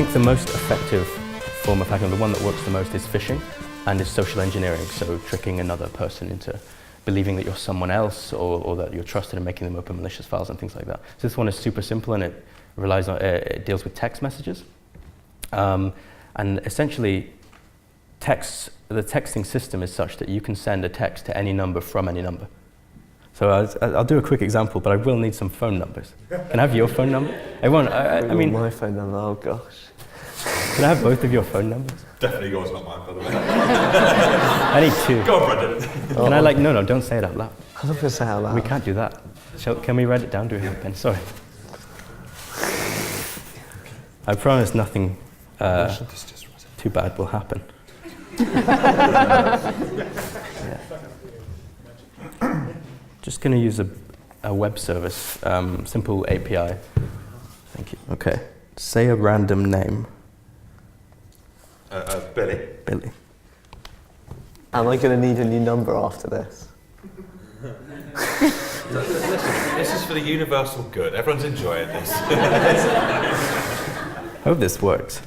think the most effective form of hacking, the one that works the most, is phishing and is social engineering, so tricking another person into believing that you're someone else or that you're trusted and making them open malicious files and things like that. So this one is super simple and it relies on, it deals with text messages. And essentially, the texting system is such that you can send a text to any number from any number. So I'll do a quick example, but I will need some phone numbers. Can I have your phone number? I mean, my phone number, oh gosh. Can I have both of your phone numbers? Definitely yours, not mine, by the way. I need two. Go on, Brendan. Can I no, don't say it out loud. I was not going to say it out loud. We can't do that. Can we write it down? Do we have a pen? Sorry. I promise nothing too bad will happen. Just going to use a web service, simple API. Thank you. Okay. Say a random name. Billy. Billy. Am I going to need a new number after this? This is for the universal good. Everyone's enjoying this. Hope this works.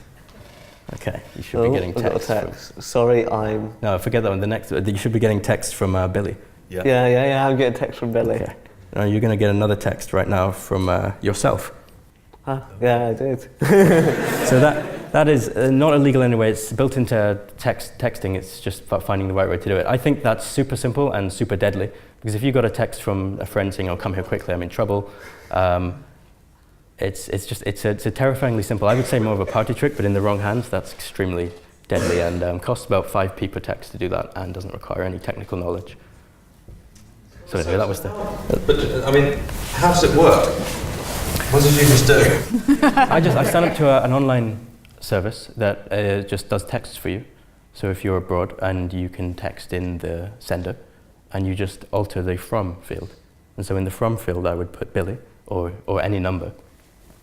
Okay, you should be getting text. Sorry, I'm... No, forget that one. The next, you should be getting text from Billy. Yeah, I'm getting text from Billy. Okay. You're going to get another text right now from yourself. Yeah, I did. So that is not illegal anyway. It's built into texting. It's just about finding the right way to do it. I think that's super simple and super deadly, because if you got a text from a friend saying, "Oh, come here quickly, I'm in trouble," it's a terrifyingly simple. I would say more of a party trick, but in the wrong hands, that's extremely deadly and costs about 5p per text to do that, and doesn't require any technical knowledge. So anyway, that was the... But I mean, how does it work? What did you just do? I signed up to an online service that just does texts for you. So if you're abroad and you can text in the sender, and you just alter the from field. And so in the from field, I would put Billy or any number.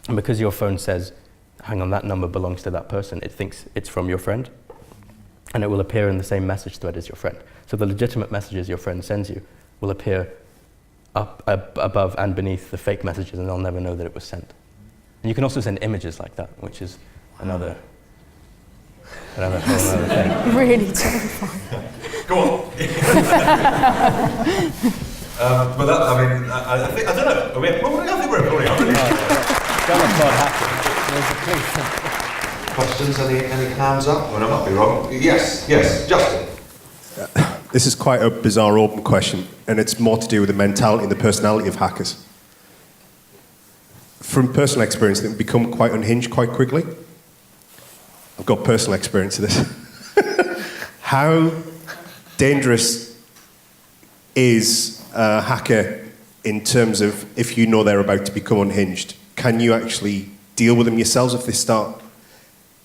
And because your phone says, hang on, that number belongs to that person, it thinks it's from your friend, and it will appear in the same message thread as your friend. So the legitimate messages your friend sends you will appear up above and beneath the fake messages, and they'll never know that it was sent. And you can also send images like that, which is another whole other thing. Really terrifying. Go on. But that, I mean, I think, I don't know. I think we're recording, aren't we? Questions? Any hands up? Well, I might be wrong. Yes, Justin. This is quite a bizarre open question, and it's more to do with the mentality and the personality of hackers. From personal experience, they become quite unhinged quite quickly. I've got personal experience of this. How dangerous is a hacker in terms of if you know they're about to become unhinged? Can you actually deal with them yourselves if they start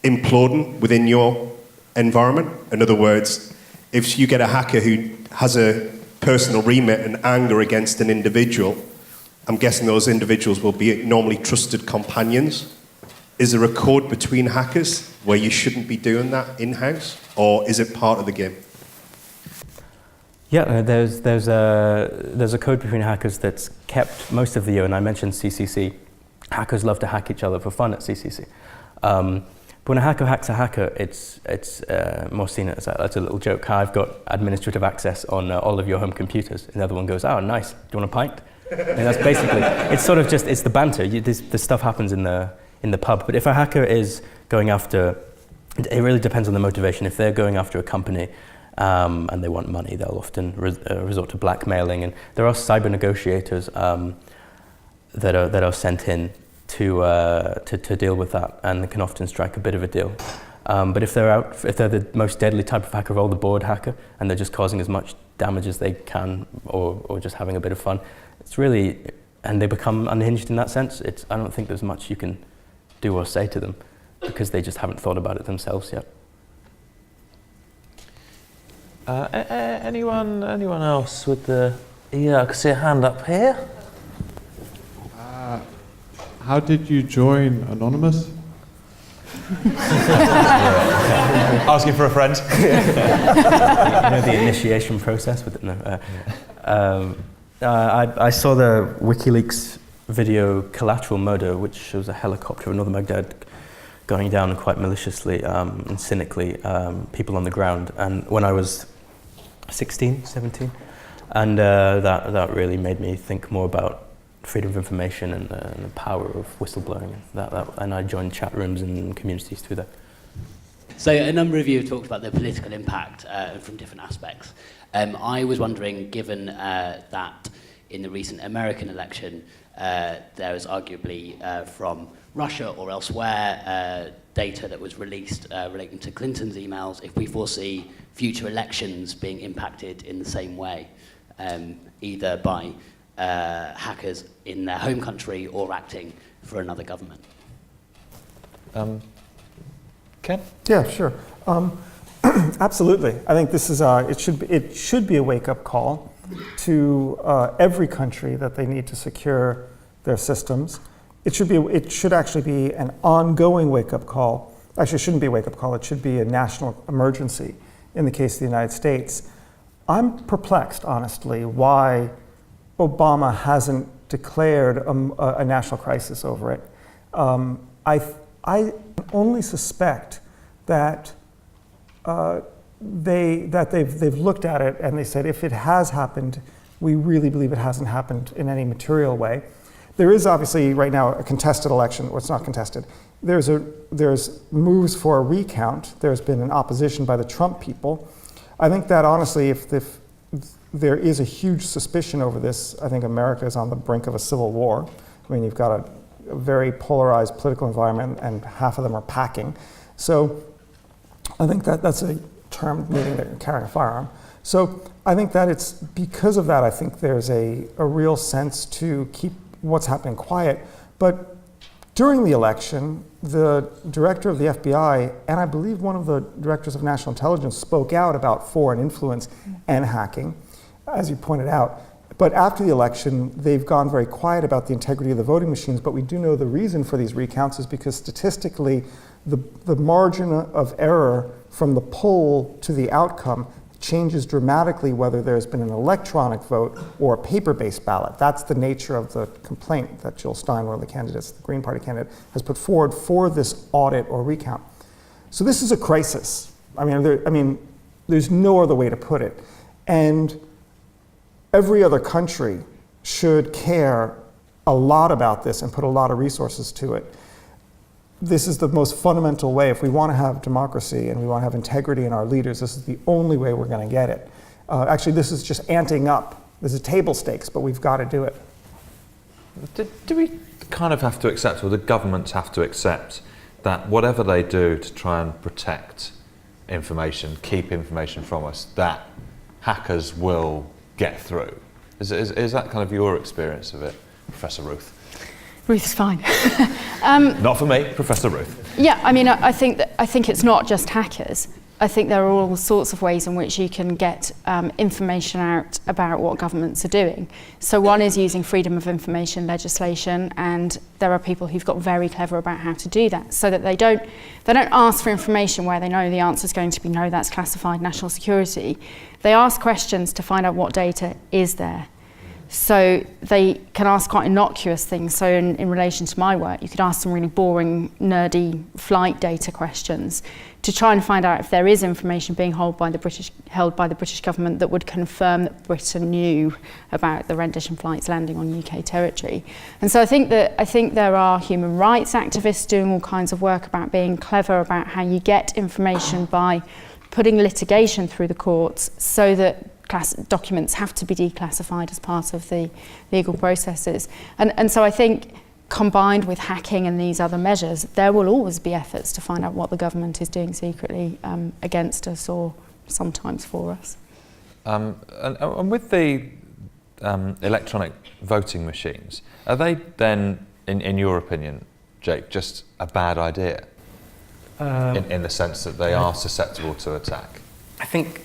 imploding within your environment? In other words, if you get a hacker who has a personal remit and anger against an individual, I'm guessing those individuals will be normally trusted companions. Is there a code between hackers where you shouldn't be doing that in-house, or is it part of the game? Yeah, there's a code between hackers that's kept most of the year, and I mentioned CCC. Hackers love to hack each other for fun at CCC. But when a hacker hacks a hacker, it's more seen as a little joke. I've got administrative access on all of your home computers, and the other one goes, "Oh, nice. Do you want a pint?" And that's basically, it's sort of just, it's the banter. This stuff happens in the pub. But if a hacker is going after, it really depends on the motivation. If they're going after a company and they want money, they'll often resort to blackmailing. And there are cyber negotiators that are sent in to deal with that, and they can often strike a bit of a deal. But if they're the most deadly type of hacker of all, the bored hacker, and they're just causing as much damage as they can, or just having a bit of fun, it's really, and they become unhinged in that sense. I don't think there's much you can do or say to them, because they just haven't thought about it themselves yet. Anyone else with the... Yeah, I can see a hand up here. How did you join Anonymous? Asking for a friend. The initiation process with it. No. I saw the WikiLeaks video Collateral Murder, which shows a helicopter of another Baghdad going down quite maliciously and cynically people on the ground. And when I was 16, 17, and that really made me think more about freedom of information and the power of whistleblowing. And I joined chat rooms and communities through that. So a number of you have talked about the political impact from different aspects. I was wondering, given that in the recent American election, there was arguably from Russia or elsewhere data that was released relating to Clinton's emails, if we foresee future elections being impacted in the same way, either by hackers in their home country or acting for another government. Ken? Yeah, sure. Absolutely. I think this is it should be a wake-up call to every country that they need to secure their systems. It should actually be an ongoing wake-up call. Actually, it shouldn't be a wake-up call. It should be a national emergency in the case of the United States. I'm perplexed, honestly, why Obama hasn't declared a national crisis over it. I only suspect that they've looked at it and they said, if it has happened, we really believe it hasn't happened in any material way. There is obviously right now a contested election, or it's not contested. There's moves for a recount. There's been an opposition by the Trump people. I think that honestly, if there is a huge suspicion over this, I think America is on the brink of a civil war. I mean, you've got a very polarized political environment and half of them are packing. So I think that's a term meaning that you're carrying a firearm. So I think that it's because of that, I think there's a real sense to keep what's happening quiet. But during the election, the director of the FBI, and I believe one of the directors of national intelligence, spoke out about foreign influence and hacking, as you pointed out. But after the election, they've gone very quiet about the integrity of the voting machines. But we do know the reason for these recounts is because statistically, the margin of error from the poll to the outcome changes dramatically whether there's been an electronic vote or a paper-based ballot. That's the nature of the complaint that Jill Stein, one of the candidates, the Green Party candidate, has put forward for this audit or recount. So this is a crisis. I mean, there's no other way to put it. And every other country should care a lot about this and put a lot of resources to it. This is the most fundamental way. If we want to have democracy and we want to have integrity in our leaders, this is the only way we're going to get it. Actually, this is just anting up. This is table stakes, but we've got to do it. Do we kind of have to accept, or the governments have to accept, that whatever they do to try and protect information, keep information from us, that hackers will get through? Is that kind of your experience of it, Professor Ruth? Ruth's fine. Not for me, Professor Ruth. Yeah, I mean, I think it's not just hackers. I think there are all sorts of ways in which you can get information out about what governments are doing. So one is using freedom of information legislation, and there are people who've got very clever about how to do that, so that they don't ask for information where they know the answer is going to be no, that's classified national security. They ask questions to find out what data is there. So they can ask quite innocuous things. So in relation to my work, you could ask some really boring, nerdy flight data questions to try and find out if there is information being held by the British government that would confirm that Britain knew about the rendition flights landing on UK territory. And so I think there are human rights activists doing all kinds of work about being clever about how you get information by putting litigation through the courts so that documents have to be declassified as part of the legal processes. And so I think combined with hacking and these other measures, there will always be efforts to find out what the government is doing secretly against us or sometimes for us. And with the electronic voting machines, are they then, in your opinion, Jake, just a bad idea? In the sense that they are susceptible to attack? I think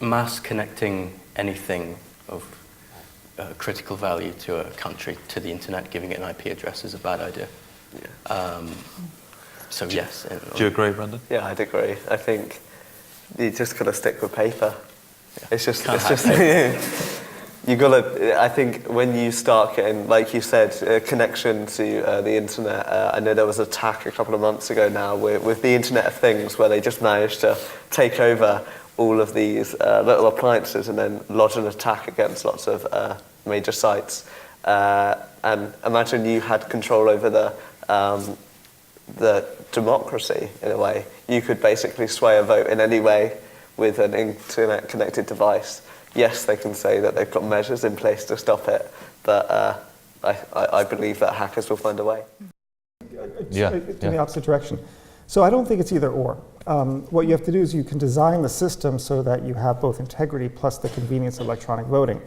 mass connecting anything of critical value to a country to the internet, giving it an IP address, is a bad idea. Yeah. So yes. Do you agree, Brendan? Yeah, I'd agree. I think you just got to stick with paper. Yeah. It's just you gotta. I think when you start getting, like you said, a connection to the internet. I know there was an attack a couple of months ago now with the Internet of Things, where they just managed to take over all of these little appliances and then lodge an attack against lots of major sites. And imagine you had control over the democracy in a way. You could basically sway a vote in any way with an internet-connected device. Yes, they can say that they've got measures in place to stop it, but I believe that hackers will find a way. In the opposite direction. So I don't think it's either or. What you have to do is you can design the system so that you have both integrity plus the convenience of electronic voting.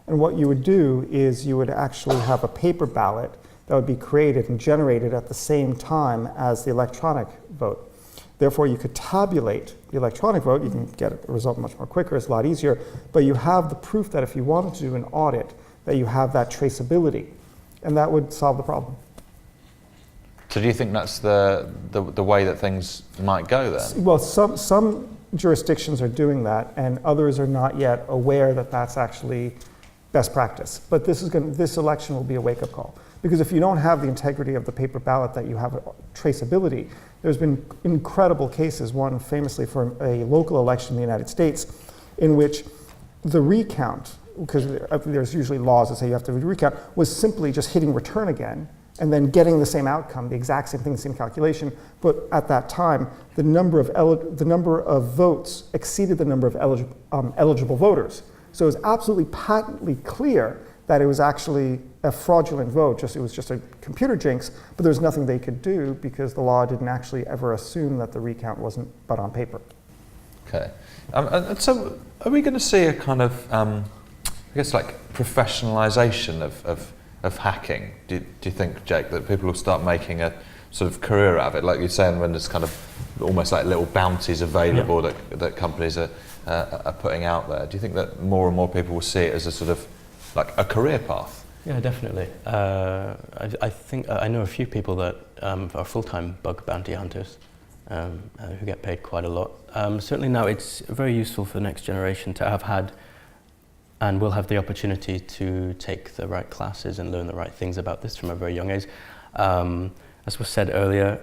And what you would do is you would actually have a paper ballot that would be created and generated at the same time as the electronic vote. Therefore, you could tabulate the electronic vote. You can get a result much more quicker. It's a lot easier. But you have the proof that if you wanted to do an audit, that you have that traceability. And that would solve the problem. So do you think that's the way that things might go then? Well, some jurisdictions are doing that, and others are not yet aware that that's actually best practice. But this election will be a wake-up call. Because if you don't have the integrity of the paper ballot, that you have a traceability. There's been incredible cases, one famously for a local election in the United States, in which the recount, because there's usually laws that say you have to recount, was simply just hitting return again and then getting the same outcome, the exact same thing, the same calculation. But at that time, the number of votes exceeded the number of eligible voters. So it was absolutely patently clear that it was actually a fraudulent vote. It was just a computer jinx, but there was nothing they could do because the law didn't actually ever assume that the recount wasn't but on paper. Okay. And so are we going to see a kind of, I guess, like professionalization of hacking? Do you think, Jake, that people will start making a sort of career out of it? Like you're saying, when there's kind of almost like little bounties available that companies are putting out there. Do you think that more and more people will see it as a sort of like a career path? Yeah, definitely. I think I know a few people that are full-time bug bounty hunters who get paid quite a lot. Certainly now it's very useful for the next generation to have had and will have the opportunity to take the right classes and learn the right things about this from a very young age. As was said earlier,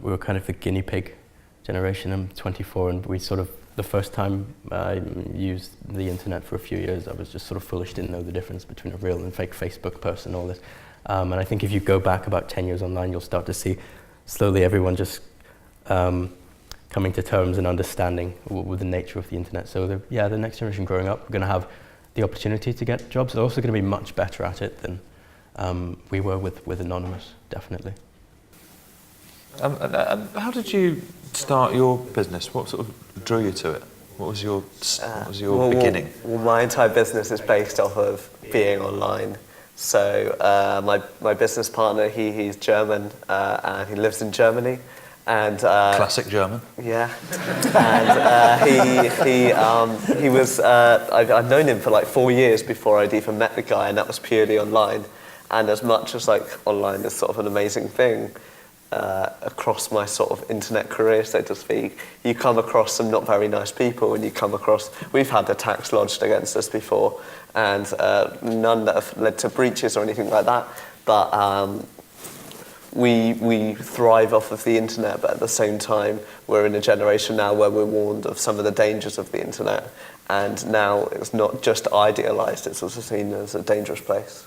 we were kind of the guinea pig generation. I'm 24, and we sort of, the first time I used the internet for a few years, I was just sort of foolish, didn't know the difference between a real and fake Facebook person, all this. And I think if you go back about 10 years online, you'll start to see slowly everyone just coming to terms and understanding with the nature of the internet. So the next generation growing up, we're going to have the opportunity to get jobs. They're also going to be much better at it than we were with Anonymous, definitely. And how did you start your business? What sort of drew you to it? What was your beginning? Well, my entire business is based off of being online. So my business partner, he's German and he lives in Germany. And classic German. Yeah. And he was I've known him for like 4 years before I'd even met the guy, and that was purely online. And as much as like online is sort of an amazing thing, across my sort of internet career, so to speak, you come across some not very nice people, and we've had attacks lodged against us before, and none that have led to breaches or anything like that, but we thrive off of the internet, but at the same time, we're in a generation now where we're warned of some of the dangers of the internet, and now it's not just idealized, it's also seen as a dangerous place.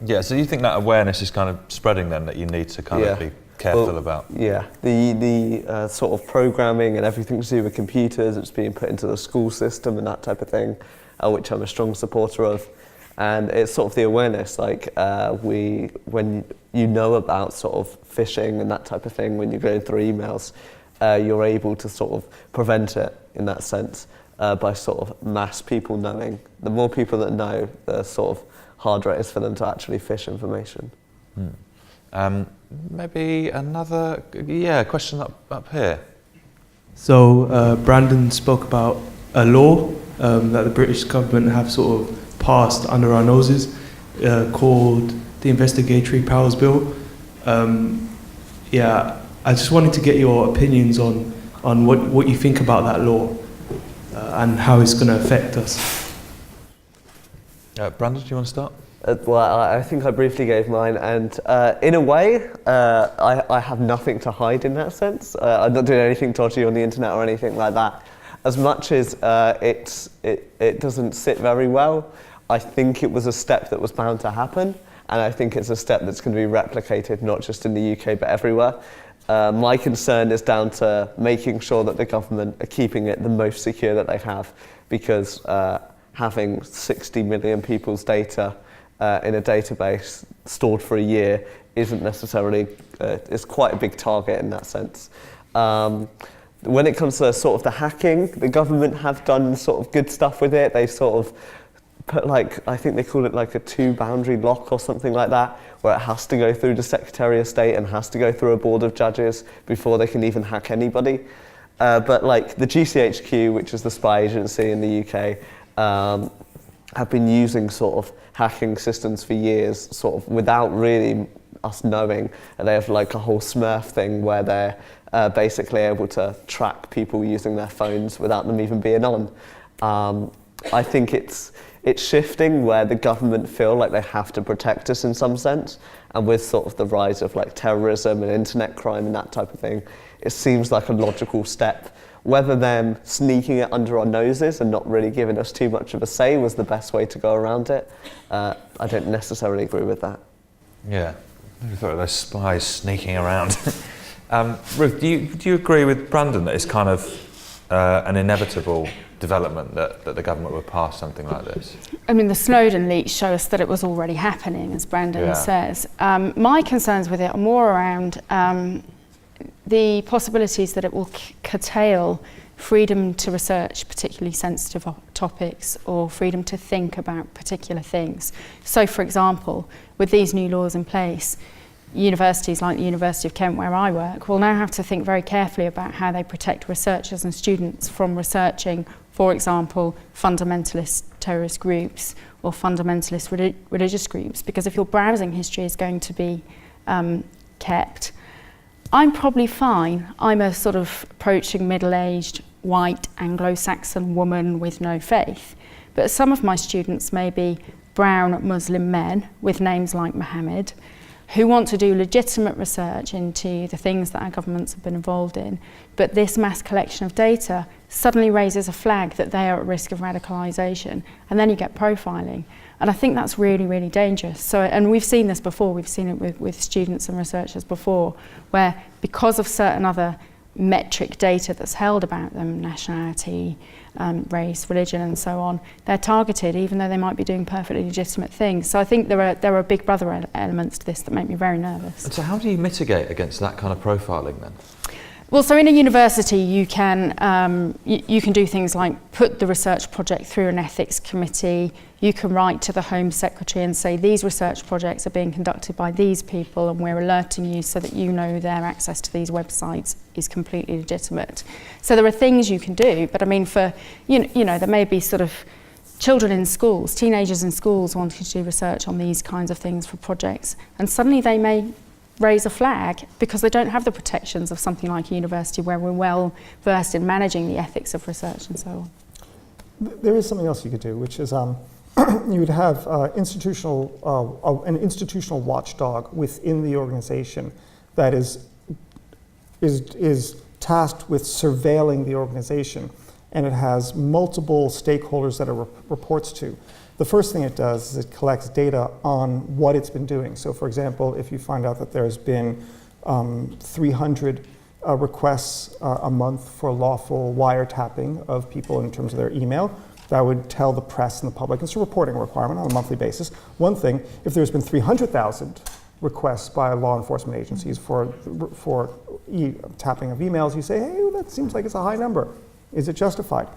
Yeah, so you think that awareness is kind of spreading then, that you need to kind of be careful about? Yeah, the sort of programming and everything to do with computers, it's being put into the school system and that type of thing, which I'm a strong supporter of. And it's sort of the awareness, like when you know about sort of phishing and that type of thing, when you're going through emails, you're able to sort of prevent it in that sense by sort of mass people knowing. The more people that know, the sort of harder it is for them to actually phish information. Maybe another question up here. So Brandon spoke about a law that the British government have sort of passed under our noses called the Investigatory Powers Bill. I just wanted to get your opinions on what you think about that law and how it's going to affect us. Brandon, do you want to start? Well, I think I briefly gave mine, and in a way, I have nothing to hide in that sense. I'm not doing anything dodgy on the internet or anything like that. As much as it doesn't sit very well, I think it was a step that was bound to happen, and I think it's a step that's going to be replicated not just in the UK but everywhere. My concern is down to making sure that the government are keeping it the most secure that they have, because having 60 million people's data in a database stored for a year isn't necessarily, it's quite a big target in that sense. When it comes to sort of the hacking, the government have done sort of good stuff with it. They sort of put I think they call it like a 2-boundary lock or something like that, where it has to go through the Secretary of State and has to go through a board of judges before they can even hack anybody. But the GCHQ, which is the spy agency in the UK, have been using sort of hacking systems for years, sort of without really us knowing. And they have a whole Smurf thing where they're basically able to track people using their phones without them even being on. I think it's shifting where the government feel like they have to protect us in some sense, and with sort of the rise of terrorism and internet crime and that type of thing, it seems like a logical step. Whether them sneaking it under our noses and not really giving us too much of a say was the best way to go around it, I don't necessarily agree with that. Yeah, I thought of those spies sneaking around. Ruth, do you agree with Brandon that it's kind of an inevitable development that the government would pass something like this? I mean, the Snowden leaks show us that it was already happening, as Brandon says. My concerns with it are more around the possibilities that it will curtail freedom to research particularly sensitive topics or freedom to think about particular things. So, for example, with these new laws in place, universities like the University of Kent, where I work, will now have to think very carefully about how they protect researchers and students from researching, for example, fundamentalist terrorist groups or fundamentalist religious groups, because if your browsing history is going to be kept, I'm probably fine. I'm a sort of approaching middle-aged, white, Anglo-Saxon woman with no faith. But some of my students may be brown Muslim men with names like Mohammed, who want to do legitimate research into the things that our governments have been involved in. But this mass collection of data suddenly raises a flag that they are at risk of radicalisation, and then you get profiling. And I think that's really, really dangerous. So, and we've seen this before, we've seen it with students and researchers before, where because of certain other metric data that's held about them, nationality, race, religion and so on, they're targeted even though they might be doing perfectly legitimate things. So I think there are big brother elements to this that make me very nervous. And so how do you mitigate against that kind of profiling then? Well, so in a university you can do things like put the research project through an ethics committee. You can write to the Home Secretary and say these research projects are being conducted by these people and we're alerting you so that you know their access to these websites is completely legitimate. So there are things you can do, but I mean for, you know, there may be sort of children in schools, teenagers in schools wanting to do research on these kinds of things for projects, and suddenly they may raise a flag because they don't have the protections of something like a university where we're well versed in managing the ethics of research and so on. There is something else you could do, which is you would have an institutional watchdog within the organization that is tasked with surveilling the organization, and it has multiple stakeholders that it reports to. The first thing it does is it collects data on what it's been doing. So for example, if you find out that there's been 300 requests a month for lawful wiretapping of people in terms of their email, that would tell the press and the public. It's a reporting requirement on a monthly basis. One thing, if there's been 300,000 requests by law enforcement agencies for tapping of emails, you say, hey, that seems like it's a high number. Is it justified?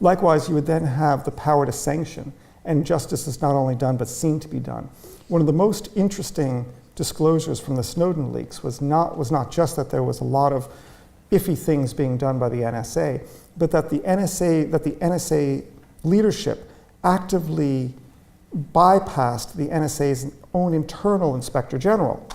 Likewise, you would then have the power to sanction, and justice is not only done, but seen to be done. One of the most interesting disclosures from the Snowden leaks was not just that there was a lot of iffy things being done by the NSA, but that the NSA leadership actively bypassed the NSA's own internal inspector general.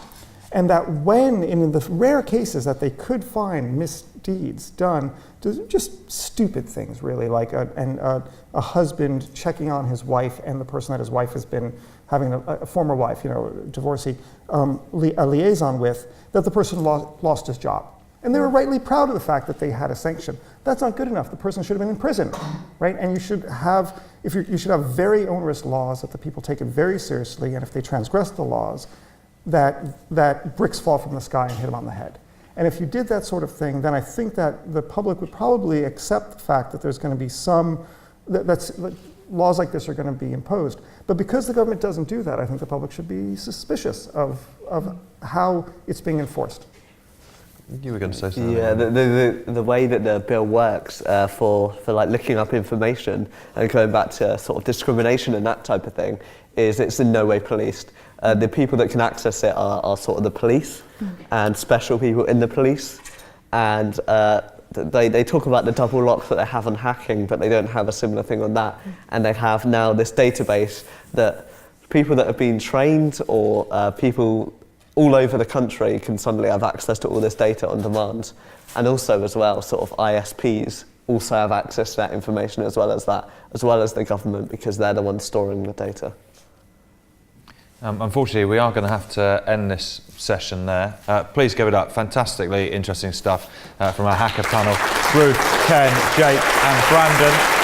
And that when, in the rare cases that they could find deeds done to just stupid things, really, like a husband checking on his wife and the person that his wife has been having a former wife, divorcee, a liaison with, that the person lost his job. And they were rightly proud of the fact that they had a sanction. That's not good enough. The person should have been in prison, right? And you should have, you should have very onerous laws that the people take it very seriously, and if they transgress the laws, that bricks fall from the sky and hit them on the head. And if you did that sort of thing, then I think that the public would probably accept the fact that there's going to be that laws like this are going to be imposed. But because the government doesn't do that, I think the public should be suspicious of how it's being enforced. You were going to say something. Yeah, the way that the bill works for like looking up information and going back to sort of discrimination and that type of thing is it's in no way policed. The people that can access it are sort of the police and special people in the police, and they talk about the double lock that they have on hacking, but they don't have a similar thing on that. And they have now this database that people that have been trained or people all over the country can suddenly have access to all this data on demand. And also as well, sort of ISPs also have access to that information as well as the government, because they're the ones storing the data. Unfortunately, we are going to have to end this session there. Please give it up. Fantastically interesting stuff from our hacker panel. Ruth, Ken, Jake and Brandon.